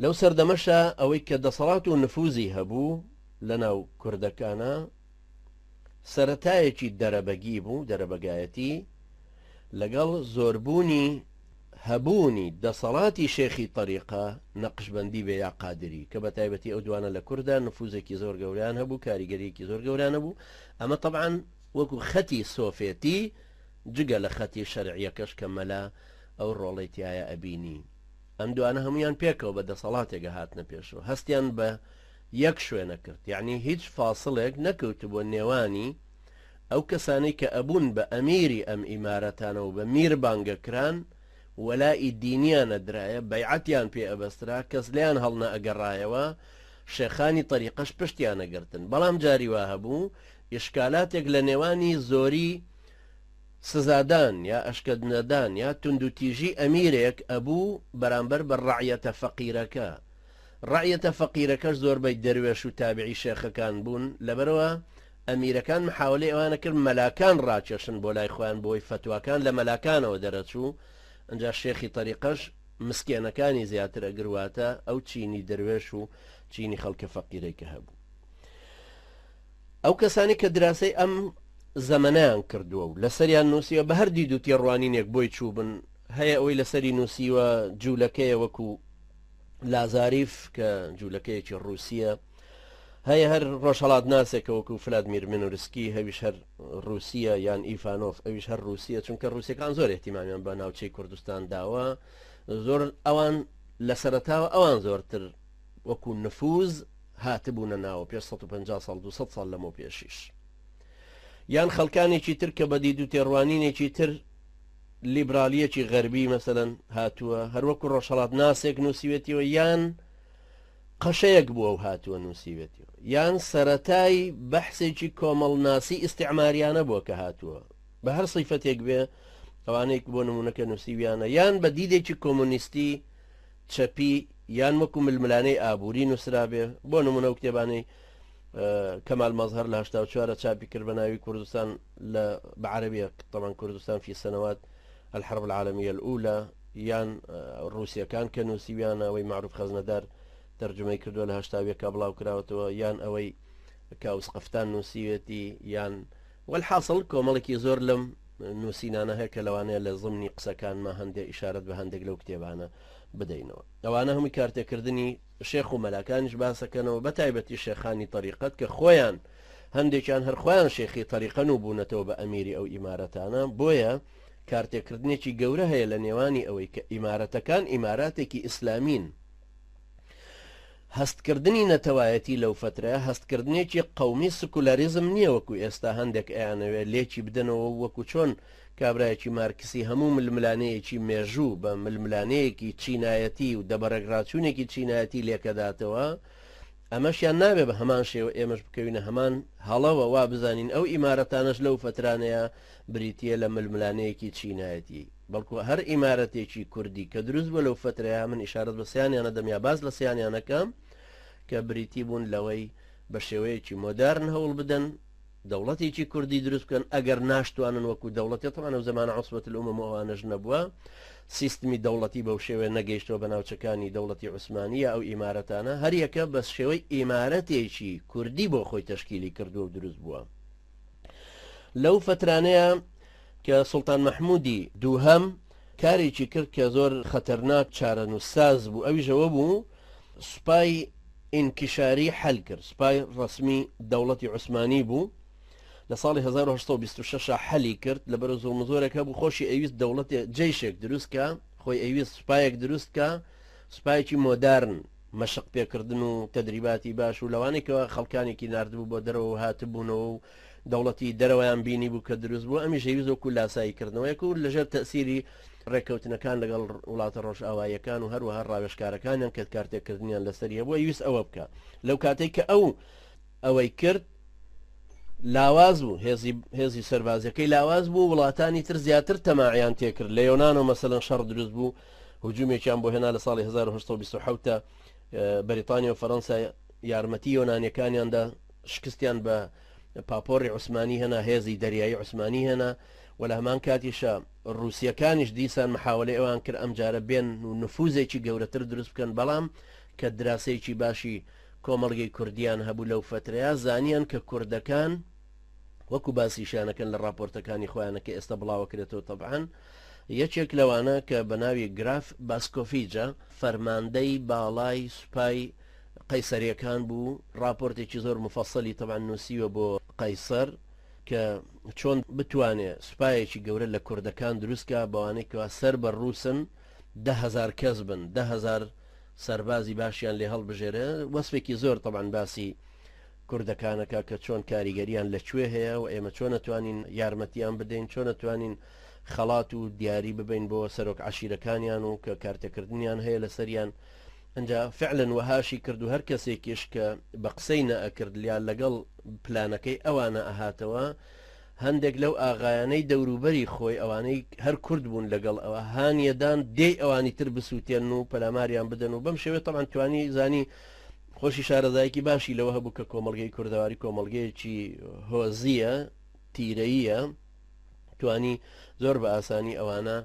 لەو سەردەمەشە ئەوەی کە دەسەڵات و نفوزی هەبوو لەناو کوردەکانە سەرەتایەکی دەرەبەگی بوو، دەرەبەگایەتی لەگەڵ زۆربوونی هەبوونی دەسەڵاتی شێخی طریقە نەقشبەندی بێ یا قادری کە بە تایبەتی ئەو دوانە لە کووردا نفوزێکی زۆر گەوریان هەبوو، کاریگەریەکی زۆر گەورانە بوو. ئەمە طبعاً وەکو خەتی سۆفێتی جگە لە خەتی شەرعیەکەش کە مەلا ئەو ڕۆڵەی تایە ئەبینی. ئەم دوانە هەمویان پێکەوە بە دەسەڵاتێکە هاتنە پێشەوە، هەستیان بە یەک شوێنە کرد، یعنی هیچ فاسڵێک نەکەوت بۆ نێوانی ئەو کەسانی کە ئەبوون بە ئەمیری ئەم ئیمارەتانە و بە میر بانگەکران وەلای دینیانە درایە بەیعەتیان پێ ئەبەسترا، کەس لیان هەڵنە ئەگەڕایەوە، شێخانی طریقەش پشتیانەگرتن. بەڵام جاری وا هەبوو ئیشکالاتێک لە نێوانی زۆری سزادان یا ئەشکەدنەدان یا توندوتیژی ئەمیرێک ئەبوو بەرامبەر بە ڕعیەتە فەقیرەکە. ڕعیەتە فەقیرەکەش زۆربەی دەروێش و تابعی شێخەکان بوون، لەبەرەوە ئەمیرەکان محاولەی ئەوانە کرد مەلاکان ڕاکێشن بۆ لای خۆیان بۆی فتوواکان لە مەلاکانەوە دەرەچوو. ئەجا شێخی طریقەش مسکێنەکانی زیاتر ئەگرواتە ئەو چینی دەروێش و چینی خەڵکە فەقیرێکە هەبوو. ئەو کەسانی کە دراسی ئەم زەمەنیان کردووە و لەسەریان نووسیوە بە هەردی دوو تێڕوانینێک بۆی چوبن. هەیە ئەوەی لەسەری نووسیوە جوولەکەیە وەکو لازاریف کە جوولەکەیەکی ڕووسیە، هەیە هەر ڕۆژهەڵات ناسێکە وەکو فلادمیر منورسکی، هەویش هەر رووسیە یان ئیفانۆف ئەویش هەر رووسیە، چونکە رووسەکان زۆر احتیمامیان بە ناوچەی کوردستان داوە، زۆر ئەوان لە سەرەتاوە ئەوان زۆرتر وەکو نفوز هاتبوونە ناوە پێ 150 ساڵ 200 ساڵ لەمە پێشیش، یان خەڵکانێکی تر کە بەدید و تێڕوانینێکی تر لیبرالیەکی غەربی مەسەلەن هاتووە، هەروەکو ڕۆژهەڵات ناسێک نووسیوێتیەوە، یان قەشەیەک بووە و هاتووە نووسیوێتەوە، یان سەرەتای بەحسێکی کۆمەڵناسی ئیستیعماریانە بووە کە هاتووە بە هەر سیفەتێک بێ ئەوانەیەک بۆ نمونونەکە نووسیویانە، یان بە دیدێکی کۆمونیستی چەپی، یان وەکو ململانەی ئابووری نووسرا بێ. بۆ نمونە و کتێبانەی کەمال مەزهەر لە 84 چاپی کرد بە ناوی کوردستان لە بەعەرەبیە طبعاً کوردستان في سنوات الحرب العالمية الأولى، یان رووسیەکان کە نووسیویانە ئەوەی معروف خەزنەدار تەرجمەی کردووە لە هەشتاویەکە بڵاو کراوەتەوە، یان ئەوەی کاوس قەفتان نووسیوێتی، یان والحاصل کۆمەڵێکی زۆر لەم نووسینانە هەیە کە لەوانەیە لە ضمنی قسەکانمە هەندێک ئیشارەت بە هەندێک لەو کتێبانە بدەینەوە. ئەوانە هەمووی کارتێکردنی شێخ و مەلاکانیش باسەکەنەوە، بە تایبەتی شێخانی طریقەت کە خۆیان هەندێکیان هەر خۆیان شێخی طریقەن و بوونەتەوە بە ئەمیری ئەو ئیمارەتانە. بۆیە کارتێکردنێکی گەورە هەیە لە نێوانی ئەوەی کە ئیمارەتەکان ئیماراتێکی ئیسلامین، هەستکردنی نەتەوایەتی لەو فترە هەستکردنێکی قەومی سکولاریزم نییە وەکو ئێستا هەندێک ئەیانەوێت لێکی بدەنەوە وەکو چۆن کابرایەکی مارکسی هەموو ململانەیەکی مێژوو بە ململانەیەکی چینایەتی و دەبەرەگراچوونێکی چینایەتی لێکەداتەوە. ئەمەشیان نابێ بە هەمان شێوە ئێمەش بکەوینە هەمان هەڵەوە وا بزانین ئەو ئیمارەتانش لەو فترانەیە بریتە لە ململانەیەکی چینایەتی، بەڵکو هەر ئیمارەتێکی کوردی کە دروست بووە لەو فترەیە من ئیشارەت بە سییانیانە دەمیا باز لە سییانیانەکەم کە بریتی بوون لەوەی بە شێوەیەکی مۆدارن هەوڵ بدەن دەوڵەتێکی کوردی دروست بکەن، ئەگەر ناشتوانن وەکو دەوڵەتی تەمانە و زەمانە عوسبەت الئومەم ئەوانەش نەبووە، سیستمی دەوڵەتی بەو شێوەیە نەگەیشتەوە بە ناوچەکانی دەوڵەتی عوسمانیە ئەو ئیمارەتانە هەریەکە بە شێوەی ئیمارەتێکی کوردی بۆ خۆی تەشکیلی کردووە و دروست بووە. لەو فترانەیە کە سوڵتان مەحموودی دووهەم کارێکی کرد کە زۆر خەتەرناک چارەنووساز بوو، ئەویشەوە بوو سوپای ئینکیشاری حەل کرد، سوپای ڕسمی دەوڵەتی عوسمانی بوو لە ساڵی 1926 حەلی کرد لەبەر زۆر زۆرێکە بوو خۆشی ئەویست دەوڵەتی جێیشێک دروستکە، خۆی ئەویست سوپایەک دروستکە، سوپایەکی مۆدارن مەشق پێکردن و تەدریباتی باش و لەوانێکەوە خەڵکانێکی نردبوو بۆ دەرەوە هاتبوونەوە و دەوڵەتی دەرەوەیان بینی بوو کە دروست بوو، ئەمی ژەویست وەکو لاساییکردنەوەیەک و لەژێر تەسیری ڕێککەوتنەکان لەگەڵ وڵاتە ڕۆژئاواییەکان و هەروەها ڕاوێژکارەکانیان کە کارتێکردنیان لەسەریە بووە ویست ئەوە بکە. لەو کاتێک کە ئەوەی کرد لاواز بوو، هێزی سەربازەکەی لاواز بوو، وڵاتانی تر زیاتر تەماعیان تێکرد لە یۆنانەوە مەسەلەن شەڕ دروست بوو، هجوومێکیان بۆ هێنا لە ساڵی 1927 بەریتانیا و فەڕەنسا یارمەتی یۆنانیەکانیاندا شکستیان بە پاپۆڕی عوسمانی هێنا، هێزی دەریایی عوسمانی هێنا و لە هەمان کاتیشە ڕووسیەکانیش دیسان محاولەی ئەوان کرد ئەم جارە بێن و نفوزێکی گەورەتر دروست بکەن بەڵام کە دراسەیەکی باشی کۆمەڵگەی کوردیان هەبوو لەو فترەیە زانیان کە کوردەکان وەکو باسیشانەکەن لە راپۆرتەکانی خۆیانەکە ئێستا بڵاوەکرێتەوە طبعاً یەکێک لەوانە کە بەناوی گراف باسکۆفیجە فەرماندەی باڵای سوپای قەیسەریەکان بوو راپۆرتێکی زۆر مفەسەلی طبعاً نووسیوە بۆ قەیسەر کە چۆن بتوانێت سوپایەکی گەورە لە کوردەکان دروستکە بەوانەی کەوا سەر بە ڕووسن 10,000 کەس بن 10,000 سەربازی باشیان لێ هەڵبژێرە وەسفێکی زۆر طبعاً باسی کوردەکانەکە کە چۆن کاریگەریان لەکوێ هەیە و ئێمە چۆن نتوانین یارمەتیان بدەین چۆن نتوانین خەڵات و دیاری ببین بۆ سەرۆک عشیرەکانیان و کە کارتەکردنیان هەیە لەسەریان ئەنجا فعلن وەهاشی کرد و هەر کەسێکیش کە بە قسەی نەئەکرد لیان لەگەڵ پلانەکەی ئەوانە ئەهاتەوە هەندێک لەو ئاغایانەی دەوروبەری خۆی ئەوانەی هەر کورد بوون لەگەڵ ئەوە هانیەدان دێی ئەوانی تر بسووتێن و پەلاماریان بدەن و بەم شێوێت تەمان توانی زانی خۆشی شارەزایەکی باشی لەوە هەبوو کە کۆمەڵگەی کوردەواری کۆمەڵگەیەکی هۆزیە تیرەیە توانی زۆر بە ئاسانی ئەوانە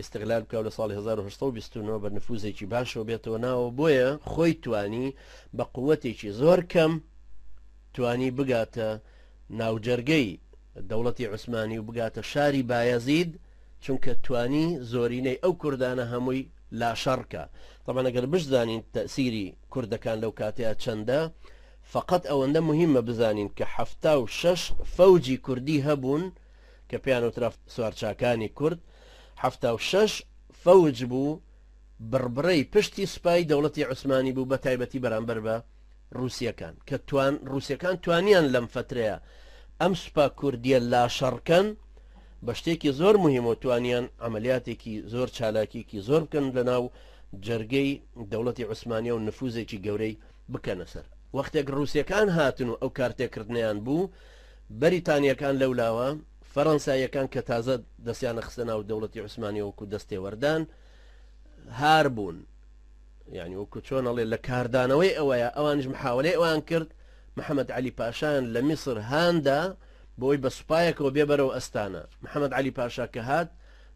استقلال بکەوت لە ساڵی 1929 بە نفوزێکی باشەوە بێتەوە ناوە بۆیە خۆی توانی بە قووەتێکی زۆر کەم توانی بگاتە ناوجەرگەی دەوڵەتی عوسمانی و بگاتە شاری بایەزید چونکە توانی زۆرینەی ئەو کوردانە هەمووی لاشەڕکە طبعا ئەگەر بشزانین تەسیری کوردەکان لەو کاتەیە چەندە فقط ئەوەندە مهمە بزانین کە 76 فەوجی کوردی هەبوون کە پێیان وترا سوارچاکانی کورد 76 فەوج بوو بڕبڕەی پشتی سوپای دەوڵەتی عوسمانی بوو بە تایبەتی بەرامبەر بە ڕووسیەکان کە ڕووسیەکان توانیان لەم فترەیە ئەم سوپا کوردیە لاشەڕکەن بە شتێکی زۆر مهم و توانیان عملیاتێکی زۆر چالاکیکی زۆر بکەن لە ناو جەرگەی دەوڵەتی عوسمانیە و نفوزێکی گەورەی بکەنە سەر وەختێک ڕووسیەکان هاتن و ئەو کارتێکردنیان بوو بەریتانیەکان لەولاوە فەڕەنسایەکان کە تازە دەستیانە خستە ناو دەوڵەتی عوسمانی وەکو دەستێوەردان هار بوون یعنی وەکو چۆنەڵێ لە کاردانەوەی ئەوەیە ئەوانش محاولەی ئەوان کرد محەممەد علی پاشایان لە میسر هاندا بۆی بە سوپایەکەوە بێبەرەوە ئەستانە محەممەد علی پاشا کە هات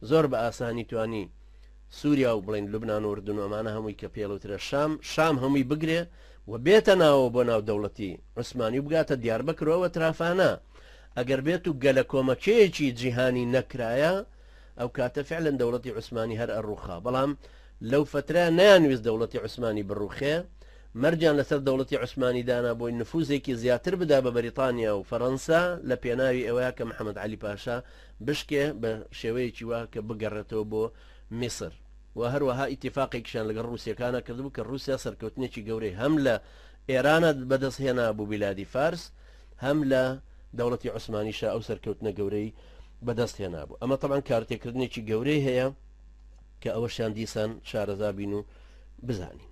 زۆر بە ئاسانی توانی سووریا و بڵین لوبنان و ئوردن و ئەمانە هەمووی کە پێڵوترە شام هەمووی بگرێ و بێتە ناوە بۆ ناو دەوڵەتی عوسمانی و بگاتە دیاربەکرەوە ترافانە ئەگەر بێت و گەلە کۆمەکەیەکی جیهانی نەکرایە ئەو کاتە فعلن دەوڵەتی عوسمانی هەر ئەڕوخا بەڵام لەو فترە نەیانویست دەوڵەتی عوسمانی بڕوخێ مەرجان لەسەر دەوڵەتی عوسمانی دانا بۆی نفوزێکی زیاتر بدا بە بەریتانیا و فەڕەنسا لە پێناوی ئەوەیە کە محەممەد علی پاشا بشکێ بە شێوەیەکی وا کە بگەڕێتەوە بۆ میسر و هەروەها ئیتیفاقێکیشان لەگەڵ ڕووسیەکانە کردبوو کە رووسیا سەرکەوتنێکی گەورەی هەم لە ئێرانە بەدەستهێنا بوو بیلادی فارس هەم لە دەوڵەتی عوسمانیشە ئەو سەرکەوتنە گەورەی بەدەستهێنا بوو ئەمە طبعاً کارتێکردنێکی گەورەی هەیە کە ئەوەشیان دیسان شارەزا بین و بزانین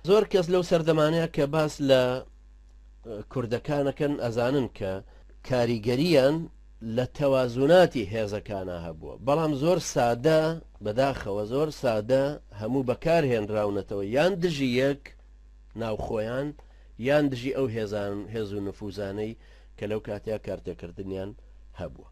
زۆر کەس لەو سەردەمانەیە کە باس لە کوردەکانەکەن ئەزانن کە کاریگەریان لە تەوازوناتی هێزەکانە هەبووە بەڵام زۆر سادە بەداخەوە زۆر سادە هەموو بەکارهێنراونەتەوە یان دژی یەک ناوخۆیان یان دژی ئەو هێز و نفوزانەی کە لەو کاتیا کارتێکردنیان هەبووە